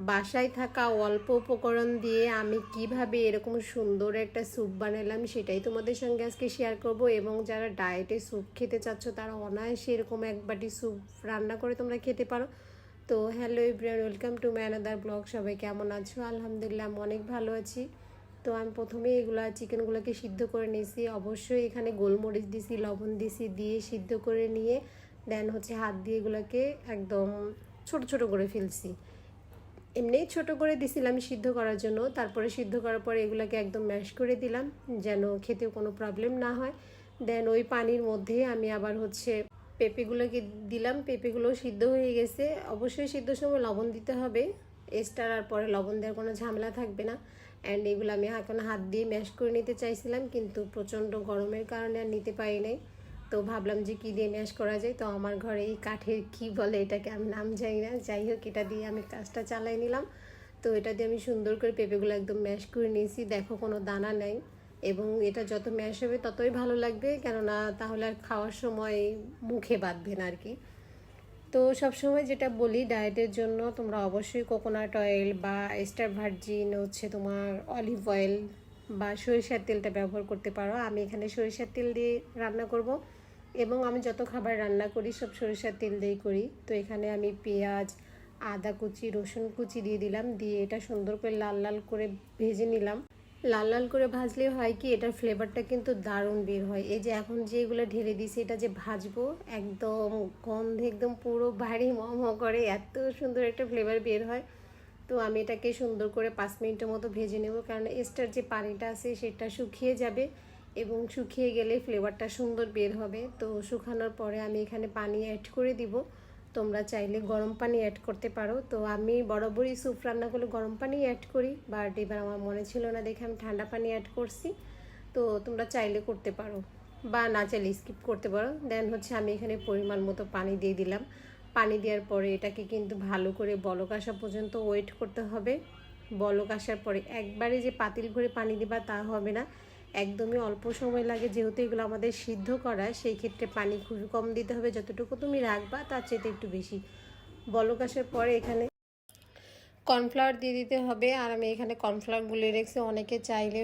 বাসায় থাকা অল্প উপকরণ দিয়ে আমি কিভাবে এরকম সুন্দর একটা স্যুপ বানালাম সেটাই তোমাদের সঙ্গে আজকে শেয়ার করব। এবং যারা ডায়েটে স্যুপ খেতে চাচ্ছ তারা অনায়াসে এরকম এক বাটি স্যুপ রান্না করে তোমরা খেতে পারো। তো hello everyone, welcome to my another blog. সবাই কেমন আছো? আলহামদুলিল্লাহ আমি অনেক ভালো আছি। তো আমি প্রথমে এগুলা চিকেনগুলোকে সিদ্ধ করে নিয়েছি। অবশ্যই এখানে গোলমরিচ দিছি, লবণ দিছি, দিয়ে সিদ্ধ করে নিয়ে দেন হাত দিয়ে এগুলোকে একদম ছোট ছোট করে ফেলছি। এমনি ছোট করে দিছিলাম সিদ্ধ করার জন্য। তারপরে সিদ্ধ করার পরে এগুলোকে একদম ম্যাশ করে দিলাম যেন খেতেও কোনো প্রবলেম না হয়। দেন ওই পানির মধ্যে আমি আবার পেঁপেগুলোকে দিলাম। পেঁপেগুলো সিদ্ধ হয়ে গেছে। অবশ্যই সিদ্ধর সময় লবণ দিতে হবে, এক্সট্রা আর পরে লবণ দেওয়ার কোনো ঝামেলা থাকবে না। অ্যান্ড এগুলো আমি এখন হাত দিয়ে ম্যাশ করে নিতে চাইছিলাম, কিন্তু প্রচণ্ড গরমের কারণে আর নিতে পারি নাই। তো ভাবলাম যে কী দিয়ে ম্যাশ করা যায়। তো আমার ঘরে এই কাঠের কী বলে এটাকে, আমি নাম জানি না, যাই হোক এটা দিয়ে আমি কাজটা চালাই নিলাম। তো এটা দিয়ে আমি সুন্দর করে পেঁপেগুলো একদম ম্যাশ করে নিয়েছি। দেখো কোনো দানা নেই, এবং এটা যত ম্যাশ হবে ততই ভালো লাগবে, কেননা তাহলে আর খাওয়ার সময় মুখে বাঁধবে না আর কি। তো সবসময় যেটা বলি, ডায়েটের জন্য তোমরা অবশ্যই কোকোনাট অয়েল বা এক্সট্রা ভার্জিন তোমার অলিভ অয়েল বা সরিষার তেলটা ব্যবহার করতে পারো। আমি এখানে সরিষার তেল দিয়ে রান্না করব, এবং আমি যত খাবার রান্না করি সব সরিষার তেল দিয়েই করি। তো এখানে আমি পেঁয়াজ, আদা কুচি, রসুন কুচি দিয়ে দিলাম, দিয়ে এটা সুন্দর করে লাল লাল করে ভেজে নিলাম। লাল লাল করে ভাজলে হয় কি, এটার ফ্লেভারটা কিন্তু দারুণ বের হয়। এই যে এখন যেগুলো ঢেলে দিয়েছি, এটা যে ভাজবো একদম গন্ধে একদম পুরো বাড়ি ম করে, এত সুন্দর একটা ফ্লেভার বের হয়। তো আমি এটাকে সুন্দর করে 5 মিনিটের মতো ভেজে নেব, কারণ এক্সট্রার যে পানিটা আছে সেটা শুকিয়ে যাবে, এবং শুকিয়ে গেলে ফ্লেভারটা সুন্দর বের হবে। তো শুকানোর পরে আমি এখানে পানি অ্যাড করে দিব। তোমরা চাইলে গরম পানি অ্যাড করতে পারো। তো আমি বরাবরই স্যুপ রান্না করলে গরম পানি অ্যাড করি, বাট এবার আমার মনে ছিল না দেখে আমি ঠান্ডা পানি অ্যাড করছি। তো তোমরা চাইলে করতে পারো, বা না চাইলে স্কিপ করতে পারো। দেন আমি এখানে পরিমাণ মতো পানি দিয়ে দিলাম। পানি দেওয়ার পরে এটাকে কিন্তু ভালো করে বলক আসা পর্যন্ত ওয়েট করতে হবে। বলক আসার পরে একবারে যে পাতিল ভরে পানি দিবা তা হবে না, একদমই অল্প সময় লাগে। যেহেতু এগুলো আমাদের সিদ্ধ করা, সেই ক্ষেত্রে পানি খুবই কম দিতে হবে। যতটুকু তুমি রাখবা তার চেয়ে একটু বেশি। বলক আসার পরে এখানে কর্নফ্লাওয়ার দিয়ে দিতে হবে। আর আমি এখানে কর্নফ্লাওয়ার গুলে রেখেছি। অনেকে চাইলে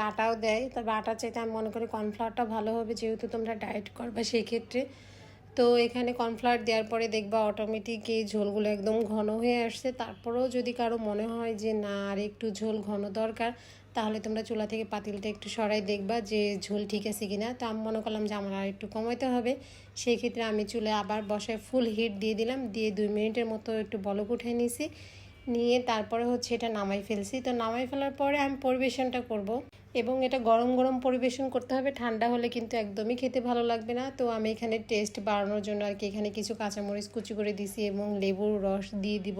আটাও দেয়, তবে আটা চাইতে আমি মনে করি কর্নফ্লাওয়ারটা ভালো হবে, যেহেতু তোমরা ডায়েট করবে সেই ক্ষেত্রে। তো এখানে কর্নফ্লাওয়ার দেওয়ার পরে দেখবা অটোমেটিক এই ঝোলগুলো একদম ঘন হয়ে আসছে। তারপরেও যদি কারো মনে হয় যে না আর একটু ঝোল ঘন দরকার, তাহলে তোমরা চুলা থেকে পাতিলটা একটু সরাই দেখবা যে ঝোল ঠিক আছে কিনা। তো আমি মনে করলাম যে আমার আর একটু কমাইতে হবে, সেই ক্ষেত্রে আমি চুলায় আবার বসায় ফুল হিট দিয়ে দিলাম, দিয়ে 2 মিনিটের মতো একটু বলক উঠে নিয়েছি, নিয়ে তারপরে এটা নামাই ফেলছি। তো নামাই ফেলার পরে আমি পরিবেশনটা করব, এবং এটা গরম গরম পরিবেশন করতে হবে, ঠান্ডা হলে কিন্তু একদমই খেতে ভালো লাগবে না। তো আমি এখানে টেস্ট বাড়ানোর জন্য আর কি এখানে কিছু কাঁচামরিচ কুচি করে দিছি, এবং লেবুর রস দিয়ে দিব।